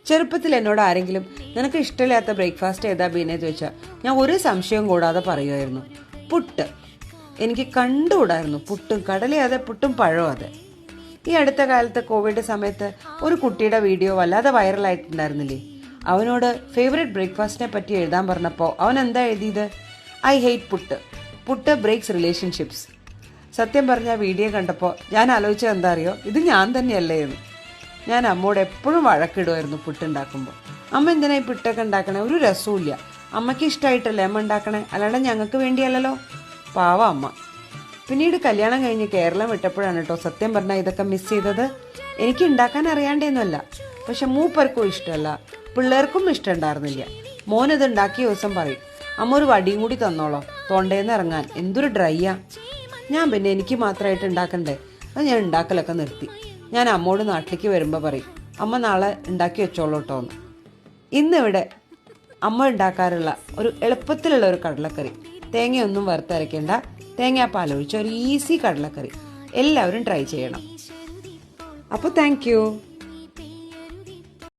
ചെറുപ്പത്തിൽ എന്നോട് ആരെങ്കിലും നിനക്ക് ഇഷ്ടമില്ലാത്ത ബ്രേക്ക്ഫാസ്റ്റ് ഏതാ ബീനെ ചോദിച്ചാൽ ഞാൻ ഒരു സംശയം കൂടാതെ പറയുമായിരുന്നു, പുട്ട്. എനിക്ക് കണ്ടുകൂടായിരുന്നു പുട്ടും കടലയും അതെ, പുട്ടും പഴവും അതെ. ഈ അടുത്ത കാലത്ത് കോവിഡ് സമയത്ത് ഒരു കുട്ടിയുടെ വീഡിയോ വല്ലാതെ വൈറലായിട്ടുണ്ടായിരുന്നില്ലേ? അവനോട് ഫേവറേറ്റ് ബ്രേക്ക്ഫാസ്റ്റിനെ പറ്റി എഴുതാൻ പറഞ്ഞപ്പോൾ അവൻ എന്താ എഴുതിയത്? I hate puttu, puttu breaks relationships. സത്യം പറഞ്ഞ വീഡിയോ കണ്ടപ്പോൾ ഞാൻ ആലോചിച്ചത് എന്താ അറിയോ, ഇത് ഞാൻ തന്നെയല്ലേ എന്ന്. ഞാൻ അമ്മയോട് എപ്പോഴും വഴക്കിടുമായിരുന്നു പുട്ടുണ്ടാക്കുമ്പോൾ. അമ്മ എന്തിനാ ഈ പുട്ടൊക്കെ ഉണ്ടാക്കണേ? ഒരു രസവും. അമ്മയ്ക്ക് ഇഷ്ടമായിട്ടല്ലേ അമ്മ ഉണ്ടാക്കണേ, അല്ലാണ്ട് ഞങ്ങൾക്ക് വേണ്ടിയല്ലല്ലോ. പാവ അമ്മ. പിന്നീട് കല്യാണം കഴിഞ്ഞ് കേരളം വിട്ടപ്പോഴാണ് കേട്ടോ സത്യം പറഞ്ഞാൽ ഇതൊക്കെ മിസ് ചെയ്തത്. എനിക്ക് ഉണ്ടാക്കാൻ അറിയാണ്ടേന്നല്ല, പക്ഷെ മൂപ്പർക്കും ഇഷ്ടമല്ല, പിള്ളേർക്കും ഇഷ്ടമുണ്ടായിരുന്നില്ല. മോനിത് ഉണ്ടാക്കിയ ദിവസം പറയും, അമ്മ ഒരു വടിയും കൂടി തന്നോളോ, തൊണ്ടേന്ന് ഇറങ്ങാൻ എന്തൊരു ഡ്രൈയാ. ഞാൻ പിന്നെ എനിക്ക് മാത്രമായിട്ട് ഉണ്ടാക്കണ്ടേ, അത് ഞാൻ ഉണ്ടാക്കലൊക്കെ നിർത്തി. ഞാൻ അമ്മോട് നാട്ടിലേക്ക് വരുമ്പോൾ പറയും, അമ്മ നാളെ ഉണ്ടാക്കി വെച്ചോളൂ കേട്ടോ എന്ന്. ഇന്നിവിടെ അമ്മ ഉണ്ടാക്കാറുള്ള ഒരു എളുപ്പത്തിലുള്ള ഒരു കടലക്കറി, തേങ്ങയൊന്നും വറുത്തരയ്ക്കേണ്ട, തേങ്ങാപ്പാലൊഴിച്ച ഒരു ഈസി കടലക്കറി എല്ലാവരും ട്രൈ ചെയ്യണം. അപ്പോൾ താങ്ക് യു.